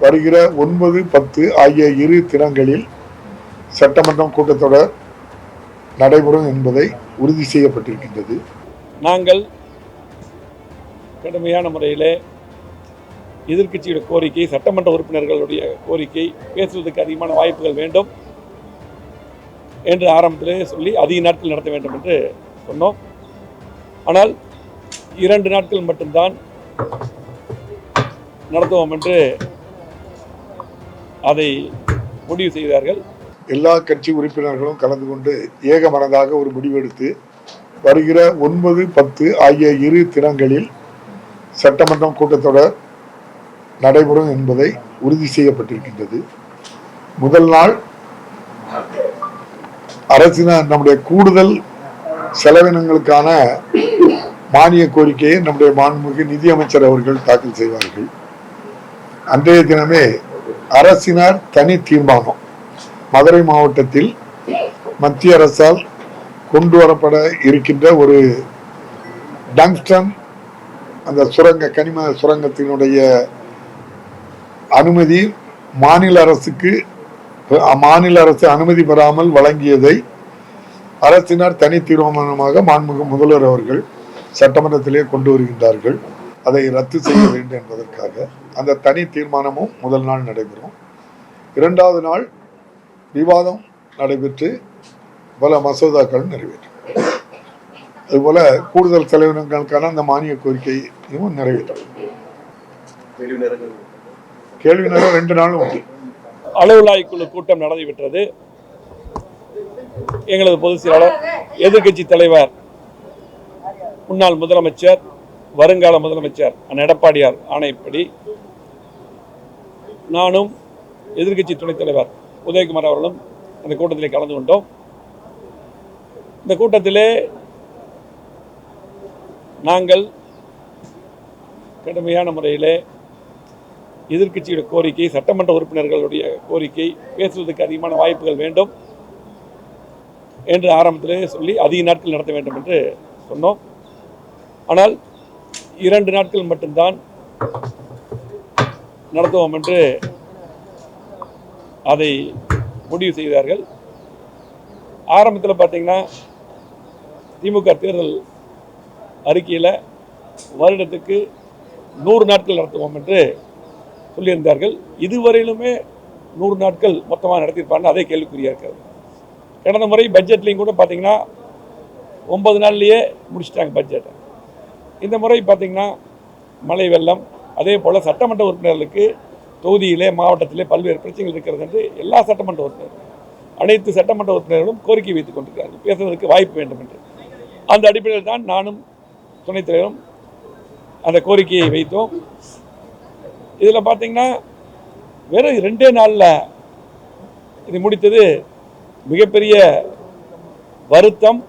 வருகிற 9, 10 ஆகிய இரு தினங்களில் சட்டமன்றம் கூட்டத்தொடர் நடைபெறும் என்பதை உறுதி செய்யப்பட்டிருக்கின்றது. நாங்கள் கடுமையான முறையில் எதிர்க்கட்சியோட கோரிக்கை, சட்டமன்ற உறுப்பினர்களுடைய கோரிக்கை, பேசுவதற்கு அதிகமான வாய்ப்புகள் வேண்டும் என்று ஆரம்பத்திலே சொல்லி அதிக நாட்கள் நடத்த வேண்டும் என்று சொன்னோம். ஆனால் 2 நாட்கள் மட்டும்தான் நடத்துவோம் என்று அதை முடிவு செய்தார்கள். எல்லா கட்சி உறுப்பினர்களும் கலந்து கொண்டு ஏகமனதாக ஒரு முடிவெடுத்து வருகிற 9, 10 ஆகிய இரு தினங்களில் சட்டமன்றம் கூட்டத்தொடர் நடைபெறும் என்பதை உறுதி செய்யப்பட்டிருக்கின்றது. முதல் நாள் அரசினர் நம்முடைய கூடுதல் செலவினங்களுக்கான மானிய கோரிக்கையை நம்முடைய மாண்புமிகு நிதியமைச்சர் அவர்கள் தாக்கல் செய்வார்கள். அன்றைய தினமே அரசினர் தனி தீர்மானம் மதுரை மாவட்டத்தில் மத்திய அரசால் கொண்டு வரப்பட இருக்கின்ற ஒரு டங்ஸ்டன் அந்த கனிம சுரங்கத்தினுடைய அனுமதி மாநில அரசு அனுமதி பெறாமல் வழங்கியதை அரசினர் தனி தீர்மானமாக மாண்புமிகு முதல்வர் அவர்கள் சட்டமன்றத்திலே கொண்டு வருகின்றார்கள். அதை ரத்து செய்ய வேண்டும் என்பதற்காக அந்த தனி தீர்மானமும் முதல் நாள் நடைபெறும். 2வது நாள் விவாதம் நடைபெற்று பல மசோதாக்கள் நிறைவேற்றும். அதுபோல கூடுதல் செலவினங்களுக்கான அந்த மானிய கோரிக்கையும் நிறைவேற்றும். கேள்வி நேரம் 2 நாளும் உண்டு. அலுவலாய் குழு கூட்டம் நடைபெற்றது. எங்களது பொதுச் செயலாளர், எதிர்கட்சி தலைவர், முன்னாள் முதலமைச்சர், வருங்கால முதலமைச்சர் எடப்பாடியார் ஆணைப்படி நானும் எதிர்கட்சி துணைத் தலைவர் உதயகுமார் அவர்களும் அந்த கூட்டத்திலே கலந்து கொண்டோம். இந்த கூட்டத்திலே நாங்கள் கடுமையான முறையில் எதிர்க்கட்சியோட கோரிக்கை, சட்டமன்ற உறுப்பினர்களுடைய கோரிக்கை, பேசுவதற்கு அதிகமான வாய்ப்புகள் வேண்டும் என்று ஆரம்பத்திலே சொல்லி அதிக நாட்கள் நடத்த வேண்டும் என்று சொன்னோம். ஆனால் 2 நாட்கள் மட்டும்தான் நடத்துவோம் என்று அதை முடிவு செய்தார்கள். ஆரம்பத்தில் பார்த்தீங்கன்னா திமுக தேர்தல் அறிக்கையில் வருடத்துக்கு 100 நாட்கள் நடத்துவோம் என்று சொல்லியிருந்தார்கள். இதுவரையிலுமே 100 நாட்கள் மொத்தமாக நடத்தியிருப்பாங்க. அதே கேள்விக்குறியாக இருக்காது. கடந்த முறை பட்ஜெட்லையும் கூட பார்த்தீங்கன்னா 9 நாள்லேயே முடிச்சிட்டாங்க பட்ஜெட்டை. இந்த முறை பார்த்தீங்கன்னா மழை வெள்ளம், அதே போல் சட்டமன்ற உறுப்பினர்களுக்கு தொகுதியிலே மாவட்டத்திலே பல்வேறு பிரச்சனைகள் இருக்கிறது என்று எல்லா சட்டமன்ற உறுப்பினர்களும், அனைத்து சட்டமன்ற உறுப்பினர்களும் கோரிக்கை வைத்துக் கொண்டிருக்கிறார்கள், பேசுவதற்கு வாய்ப்பு வேண்டும் என்று. அந்த அடிப்படையில் தான் நானும் துணைத் தலைவரும் அந்த கோரிக்கையை வைத்தோம். இதில் பார்த்தீங்கன்னா வெறும் 2 நாளில் இது முடித்தது மிகப்பெரிய வருத்தம்.